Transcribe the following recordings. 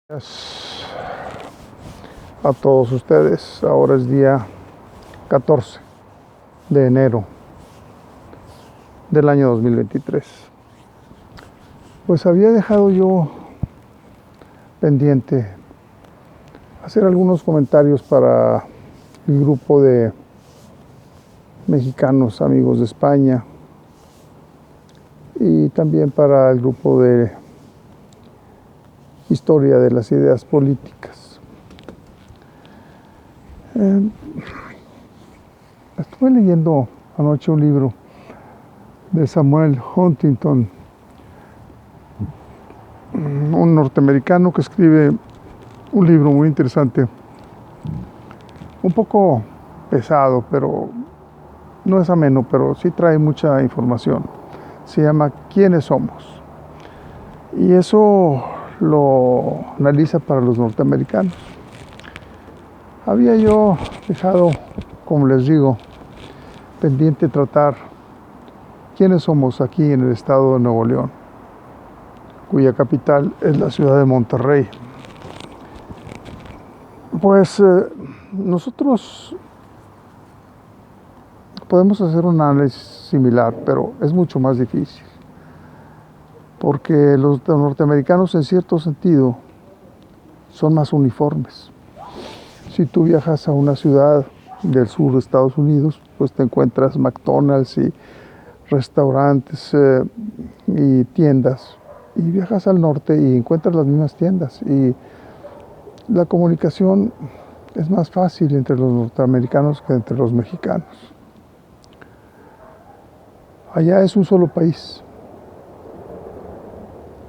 Gracias a todos ustedes. Ahora es día 14 de enero del año 2023. Pues había dejado yo pendiente hacer algunos comentarios para el grupo de mexicanos amigos de España y también para el grupo de historia de las ideas políticas. Estuve leyendo anoche un libro de Samuel Huntington, un norteamericano que escribe un libro muy interesante, un poco pesado, pero no es ameno, pero sí trae mucha información. Se llama ¿Quiénes somos? Y eso lo analiza para los norteamericanos. Había yo dejado, como les digo, pendiente tratar quiénes somos aquí en el estado de Nuevo León, cuya capital es la ciudad de Monterrey. Pues nosotros podemos hacer un análisis similar, pero es mucho más difícil, porque los norteamericanos en cierto sentido son más uniformes. Si tú viajas a una ciudad del sur de Estados Unidos, pues te encuentras McDonald's y restaurantes y tiendas, y viajas al norte y encuentras las mismas tiendas, y la comunicación es más fácil entre los norteamericanos que entre los mexicanos. Allá es un solo país.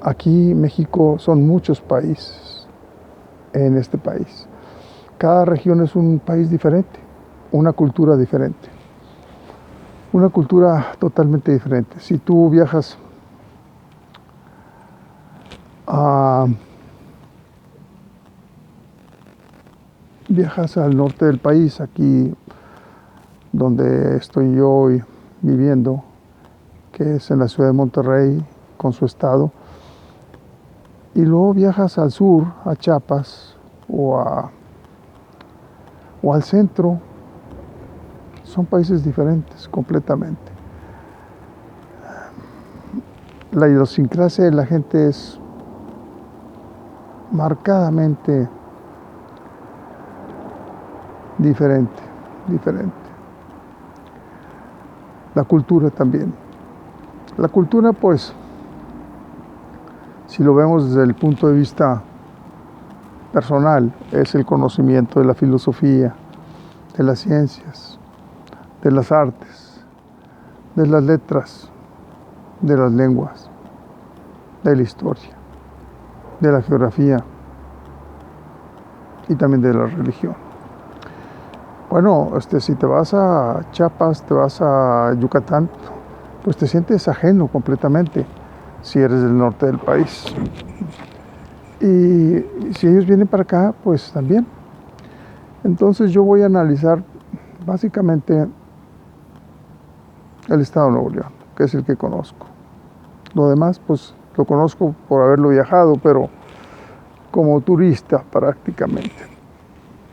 Aquí México son muchos países en este país. Cada región es un país diferente, una cultura diferente, una cultura totalmente diferente. Si tú viajas al norte del país, aquí donde estoy yo hoy viviendo, que es en la ciudad de Monterrey, con su estado, y luego viajas al sur, a Chiapas o al centro, son países diferentes completamente. La idiosincrasia de la gente es marcadamente diferente. La cultura también. La cultura, pues, si lo vemos desde el punto de vista personal, es el conocimiento de la filosofía, de las ciencias, de las artes, de las letras, de las lenguas, de la historia, de la geografía y también de la religión. Bueno, si te vas a Chiapas, te vas a Yucatán, pues te sientes ajeno completamente si eres del norte del país. Y si ellos vienen para acá, pues también. Entonces yo voy a analizar básicamente el estado de Nuevo León, que es el que conozco. Lo demás, pues lo conozco por haberlo viajado, pero como turista prácticamente.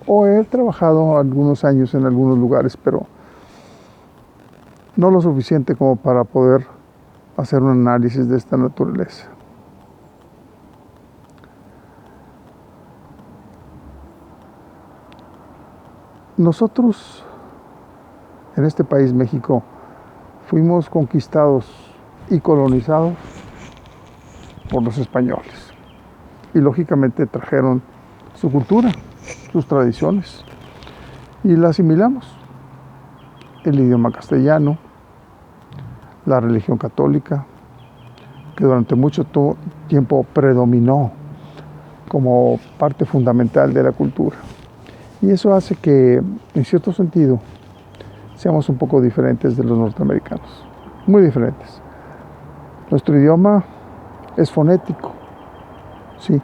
O he trabajado algunos años en algunos lugares, pero no lo suficiente como para poder hacer un análisis de esta naturaleza. Nosotros, en este país, México, fuimos conquistados y colonizados por los españoles. Y lógicamente trajeron su cultura, sus tradiciones, y la asimilamos. El idioma castellano, la religión católica, que durante mucho tiempo predominó como parte fundamental de la cultura. Y eso hace que, en cierto sentido, seamos un poco diferentes de los norteamericanos, muy diferentes. Nuestro idioma es fonético, sí.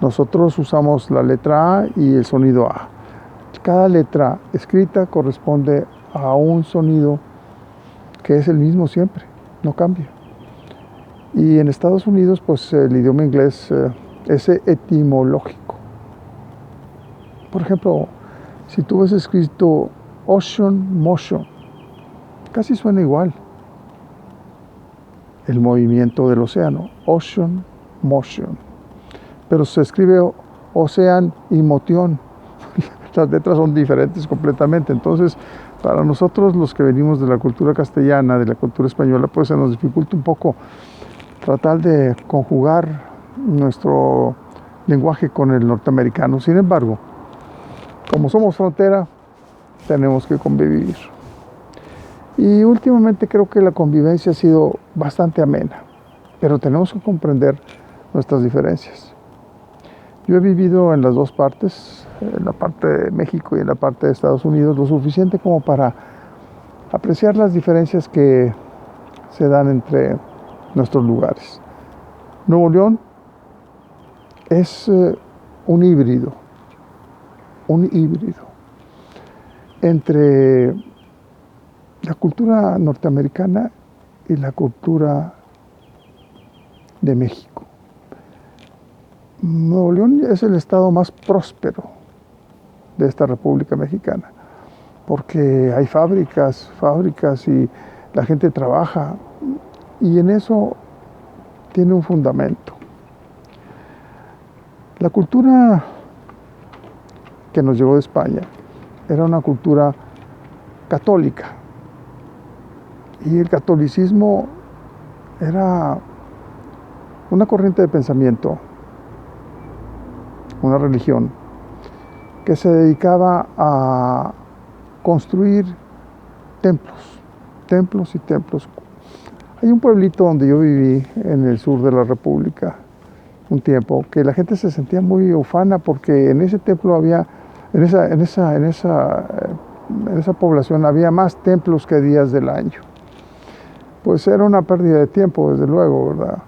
Nosotros usamos la letra A y el sonido A. Cada letra escrita corresponde a un sonido que es el mismo siempre, no cambia. Y en Estados Unidos, pues el idioma inglés ese etimológico. Por ejemplo, si tú ves escrito Ocean Motion, casi suena igual. El movimiento del océano, Ocean Motion. Pero se escribe Ocean y Motion. Las letras son diferentes completamente. Entonces, para nosotros los que venimos de la cultura castellana, de la cultura española, pues se nos dificulta un poco tratar de conjugar nuestro lenguaje con el norteamericano. Sin embargo, como somos frontera, tenemos que convivir. Y últimamente creo que la convivencia ha sido bastante amena, pero tenemos que comprender nuestras diferencias. Yo he vivido en las dos partes, en la parte de México y en la parte de Estados Unidos, lo suficiente como para apreciar las diferencias que se dan entre nuestros lugares. Nuevo León es un híbrido entre la cultura norteamericana y la cultura de México. Nuevo León es el estado más próspero de esta República Mexicana, porque hay fábricas y la gente trabaja, y en eso tiene un fundamento. La cultura que nos llegó de España era una cultura católica, y el catolicismo era una corriente de pensamiento, una religión que se dedicaba a construir templos y templos. Hay un pueblito donde yo viví en el sur de la República un tiempo, que la gente se sentía muy ufana porque en ese templo había, en esa población había más templos que días del año. Pues era una pérdida de tiempo, desde luego, ¿verdad?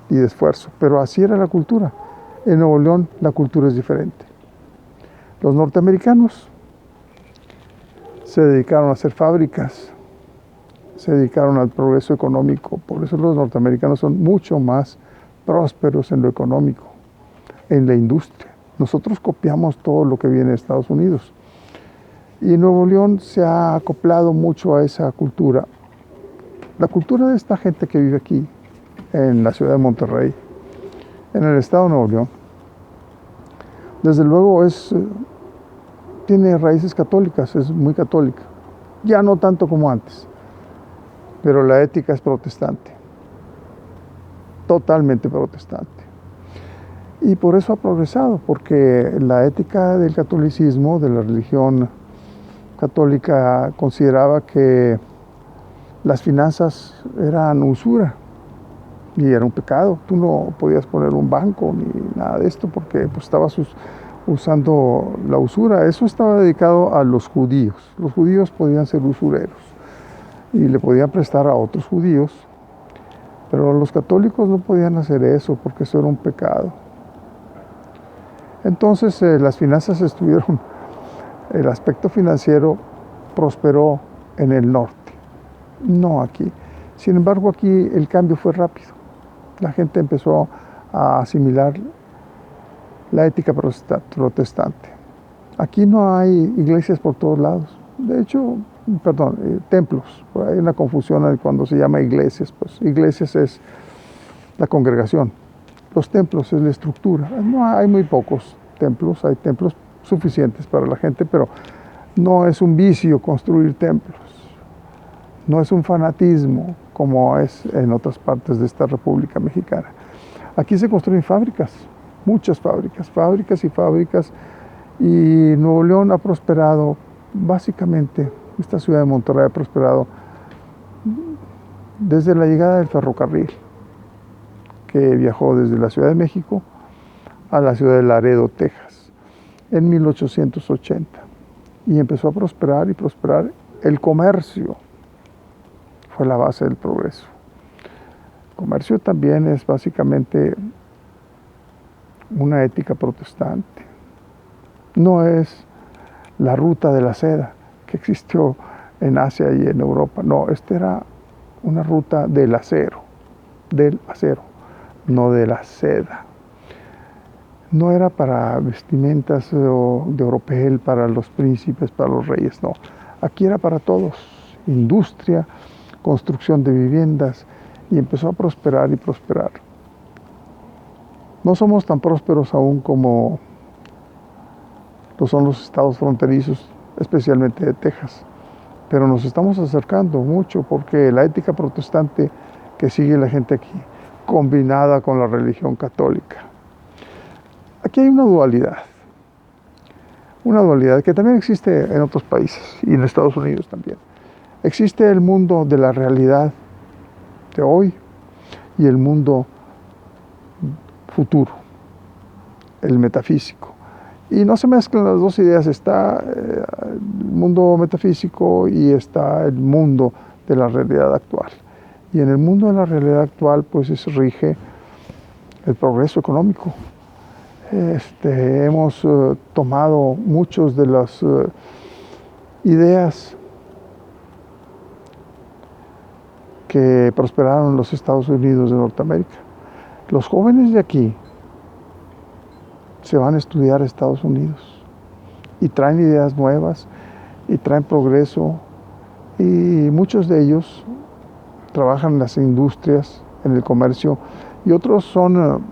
Y de esfuerzo, pero así era la cultura. En Nuevo León la cultura es diferente. Los norteamericanos se dedicaron a hacer fábricas, se dedicaron al progreso económico, por eso los norteamericanos son mucho más prósperos en lo económico, en la industria. Nosotros copiamos todo lo que viene de Estados Unidos. Y Nuevo León se ha acoplado mucho a esa cultura. La cultura de esta gente que vive aquí, en la ciudad de Monterrey, en el estado de Nuevo León, desde luego tiene raíces católicas, es muy católica. Ya no tanto como antes, pero la ética es protestante, totalmente protestante. Y por eso ha progresado, porque la ética del catolicismo, de la religión católica, consideraba que las finanzas eran usura y era un pecado. Tú no podías poner un banco ni nada de esto porque pues, estabas usando la usura. Eso estaba dedicado a los judíos. Los judíos podían ser usureros y le podían prestar a otros judíos, pero los católicos no podían hacer eso porque eso era un pecado. Entonces las finanzas el aspecto financiero prosperó en el norte, no aquí. Sin embargo, aquí el cambio fue rápido. La gente empezó a asimilar la ética protestante. Aquí no hay iglesias por todos lados. De hecho, templos. Hay una confusión cuando se llama iglesias. Pues iglesias es la congregación. Los templos es la estructura. No hay muy pocos templos. Hay templos suficientes para la gente, pero no es un vicio construir templos. No es un fanatismo como es en otras partes de esta República Mexicana. Aquí se construyen fábricas, muchas fábricas, y Nuevo León ha prosperado, básicamente, esta ciudad de Monterrey ha prosperado desde la llegada del ferrocarril, que viajó desde la Ciudad de México a la ciudad de Laredo, Texas, en 1880, y empezó a prosperar y prosperar. El comercio fue la base del progreso. El comercio también es básicamente una ética protestante. No es la ruta de la seda que existió en Asia y en Europa. No, esta era una ruta del acero, no de la seda. no era para vestimentas de oropel, para los príncipes, para los reyes, no. Aquí era para todos, industria, construcción de viviendas, y empezó a prosperar y prosperar. No somos tan prósperos aún como lo son los estados fronterizos, especialmente de Texas, pero nos estamos acercando mucho porque la ética protestante que sigue la gente aquí, combinada con la religión católica. Aquí hay una dualidad que también existe en otros países y en Estados Unidos también. Existe el mundo de la realidad de hoy y el mundo futuro, el metafísico. Y no se mezclan las dos ideas, está el mundo metafísico y está el mundo de la realidad actual. Y en el mundo de la realidad actual pues rige el progreso económico. Hemos tomado muchas de las ideas que prosperaron en los Estados Unidos de Norteamérica. Los jóvenes de aquí se van a estudiar a Estados Unidos y traen ideas nuevas y traen progreso, y muchos de ellos trabajan en las industrias, en el comercio, y otros son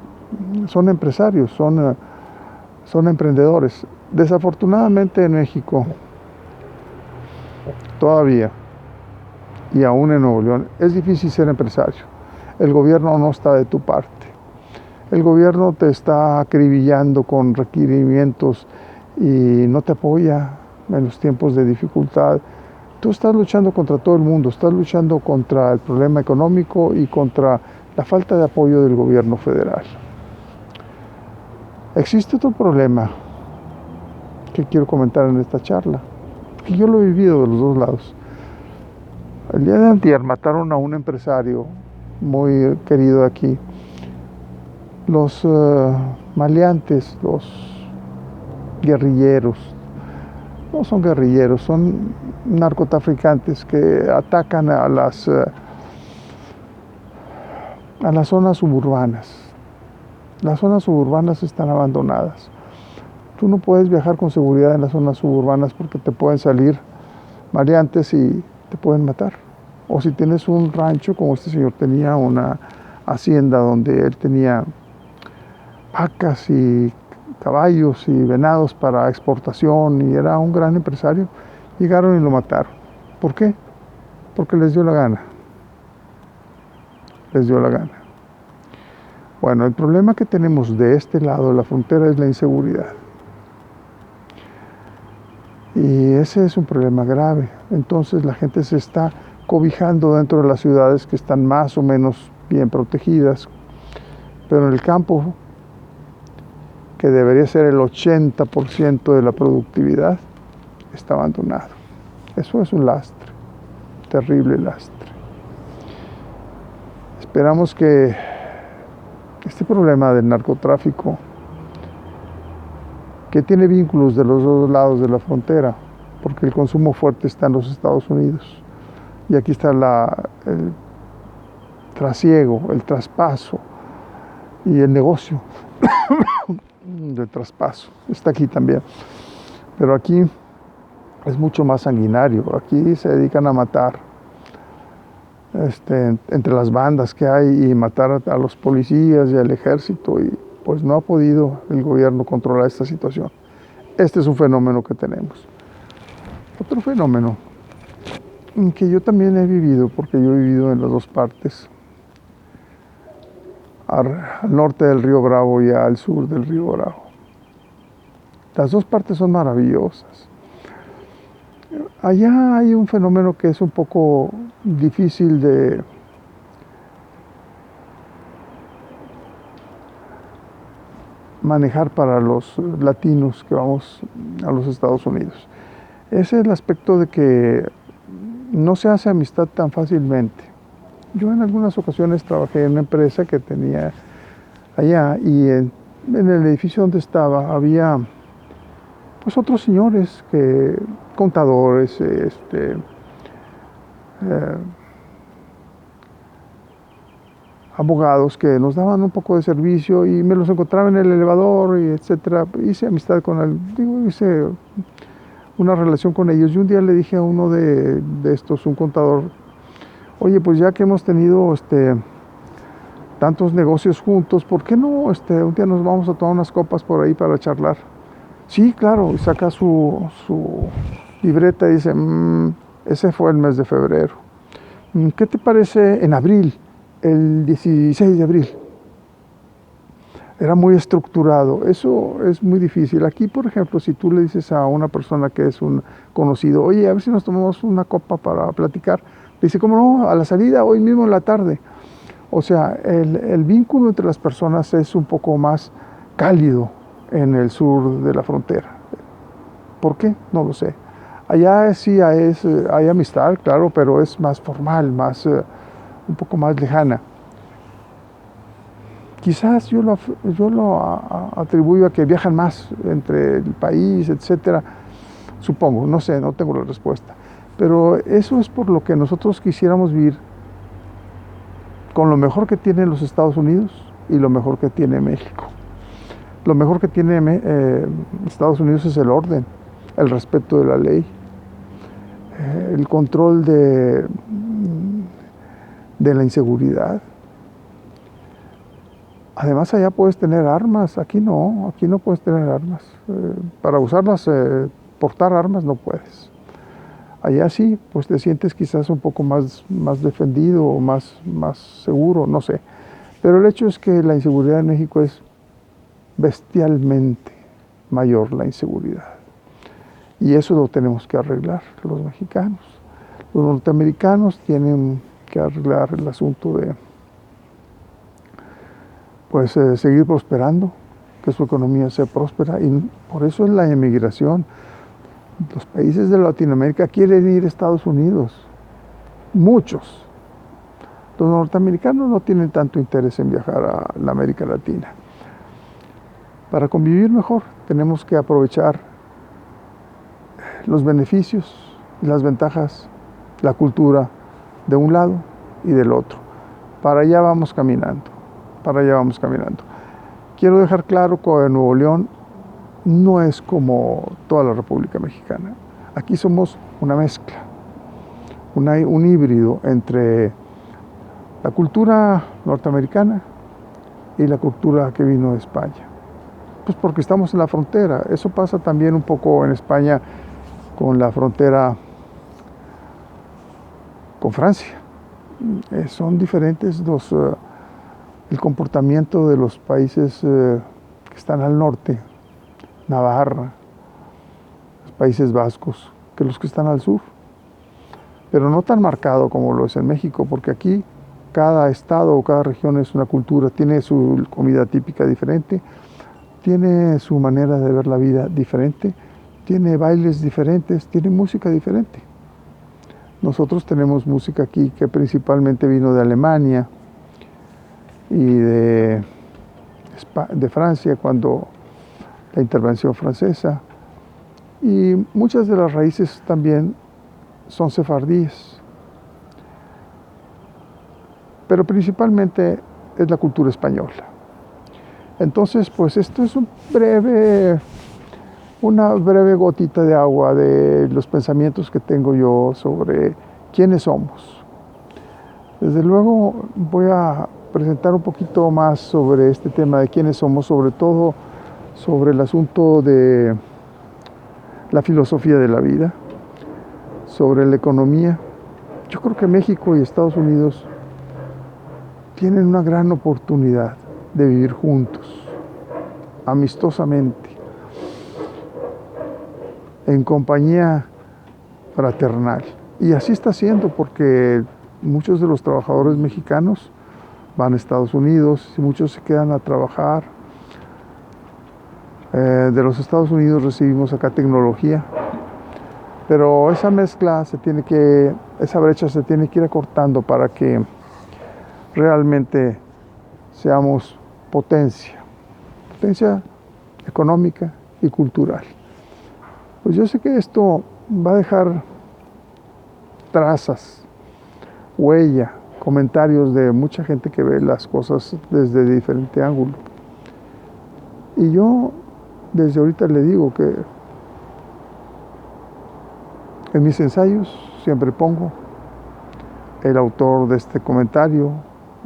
empresarios, son emprendedores. Desafortunadamente en México todavía, y aún en Nuevo León, es difícil ser empresario. El gobierno no está de tu parte. El gobierno te está acribillando con requerimientos y no te apoya en los tiempos de dificultad. Tú estás luchando contra todo el mundo, estás luchando contra el problema económico y contra la falta de apoyo del gobierno federal. Existe otro problema que quiero comentar en esta charla, que yo lo he vivido de los dos lados. El día de antier mataron a un empresario muy querido aquí. Los maleantes, los guerrilleros, no son guerrilleros, son narcotraficantes que atacan a las zonas suburbanas. Las zonas suburbanas están abandonadas. Tú no puedes viajar con seguridad en las zonas suburbanas porque te pueden salir maleantes y te pueden matar. O si tienes un rancho, como este señor tenía una hacienda donde él tenía vacas y caballos y venados para exportación y era un gran empresario, llegaron y lo mataron. ¿Por qué? Porque les dio la gana. Les dio la gana. Bueno, el problema que tenemos de este lado de la frontera es la inseguridad. Y ese es un problema grave. Entonces la gente se está cobijando dentro de las ciudades que están más o menos bien protegidas, pero en el campo, que debería ser el 80% de la productividad, está abandonado. Eso es un lastre, terrible lastre. Esperamos que este problema del narcotráfico, que tiene vínculos de los dos lados de la frontera, porque el consumo fuerte está en los Estados Unidos, y aquí está el trasiego, el traspaso y el negocio del traspaso, está aquí también. Pero aquí es mucho más sanguinario, aquí se dedican a matar entre las bandas que hay y matar a los policías y al ejército, y pues no ha podido el gobierno controlar esta situación. Este es un fenómeno que tenemos. Otro fenómeno que yo también he vivido, porque yo he vivido en las dos partes, al norte del río Bravo y al sur del río Bravo. Las dos partes son maravillosas. Allá hay un fenómeno que es un poco difícil de manejar para los latinos que vamos a los Estados Unidos. Ese es el aspecto de que no se hace amistad tan fácilmente. Yo en algunas ocasiones trabajé en una empresa que tenía allá, y en el edificio donde estaba había pues otros señores, contadores, abogados que nos daban un poco de servicio y me los encontraba en el elevador y etcétera. Hice amistad con él, hice una relación con ellos y un día le dije a uno de estos, un contador, oye, pues ya que hemos tenido tantos negocios juntos, ¿por qué no un día nos vamos a tomar unas copas por ahí para charlar? Sí, claro, y saca su libreta y dice, ese fue el mes de febrero. ¿Qué te parece en abril, el 16 de abril? Era muy estructurado, eso es muy difícil. Aquí, por ejemplo, si tú le dices a una persona que es un conocido, oye, a ver si nos tomamos una copa para platicar, le dice, ¿cómo no? A la salida, hoy mismo en la tarde. O sea, el vínculo entre las personas es un poco más cálido en el sur de la frontera. ¿Por qué? No lo sé. Allá sí hay amistad, claro, pero es más formal, un poco más lejana. Quizás yo lo atribuyo a que viajan más entre el país, etcétera. Supongo, no sé, no tengo la respuesta. Pero eso es por lo que nosotros quisiéramos vivir con lo mejor que tienen los Estados Unidos y lo mejor que tiene México. Lo mejor que tiene Estados Unidos es el orden, el respeto de la ley, el control de la inseguridad. Además, allá puedes tener armas, aquí no puedes tener armas. Para usarlas, portar armas no puedes. Allá sí, pues te sientes quizás un poco más defendido o más seguro, no sé. Pero el hecho es que la inseguridad en México es bestialmente mayor, la inseguridad. Y eso lo tenemos que arreglar los mexicanos. Los norteamericanos tienen que arreglar el asunto de seguir prosperando, que su economía sea próspera, y por eso es la emigración. Los países de Latinoamérica quieren ir a Estados Unidos, muchos. Los norteamericanos no tienen tanto interés en viajar a la América Latina. Para convivir mejor tenemos que aprovechar los beneficios y las ventajas, la cultura de un lado y del otro. Para allá vamos caminando. Quiero dejar claro que Nuevo León no es como toda la República Mexicana. Aquí somos una mezcla, un híbrido entre la cultura norteamericana y la cultura que vino de España. Pues porque estamos en la frontera. Eso pasa también un poco en España con la frontera con Francia. Son diferentes el comportamiento de los países que están al norte, Navarra, los Países Vascos, que los que están al sur. Pero no tan marcado como lo es en México, porque aquí cada estado o cada región es una cultura, tiene su comida típica diferente, tiene su manera de ver la vida diferente, tiene bailes diferentes, tiene música diferente. Nosotros tenemos música aquí que principalmente vino de Alemania y de Francia, cuando la intervención francesa, y muchas de las raíces también son sefardíes, pero principalmente es la cultura española. Entonces, pues esto es una breve gotita de agua de los pensamientos que tengo yo sobre quiénes somos. Desde luego voy a presentar un poquito más sobre este tema de quiénes somos, sobre todo sobre el asunto de la filosofía de la vida, sobre la economía. Yo creo que México y Estados Unidos tienen una gran oportunidad de vivir juntos, amistosamente, en compañía fraternal. Y así está siendo, porque muchos de los trabajadores mexicanos van a Estados Unidos y muchos se quedan a trabajar. De los Estados Unidos recibimos acá tecnología, pero esa mezcla esa brecha se tiene que ir acortando para que realmente seamos potencia económica y cultural. Pues yo sé que esto va a dejar trazas, huella comentarios de mucha gente que ve las cosas desde diferente ángulo. Y yo desde ahorita le digo que en mis ensayos siempre pongo: el autor de este comentario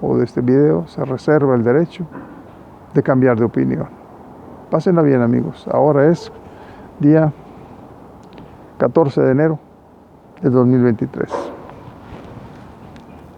o de este video se reserva el derecho de cambiar de opinión. Pásenla bien, amigos. Ahora es día 14 de enero de 2023.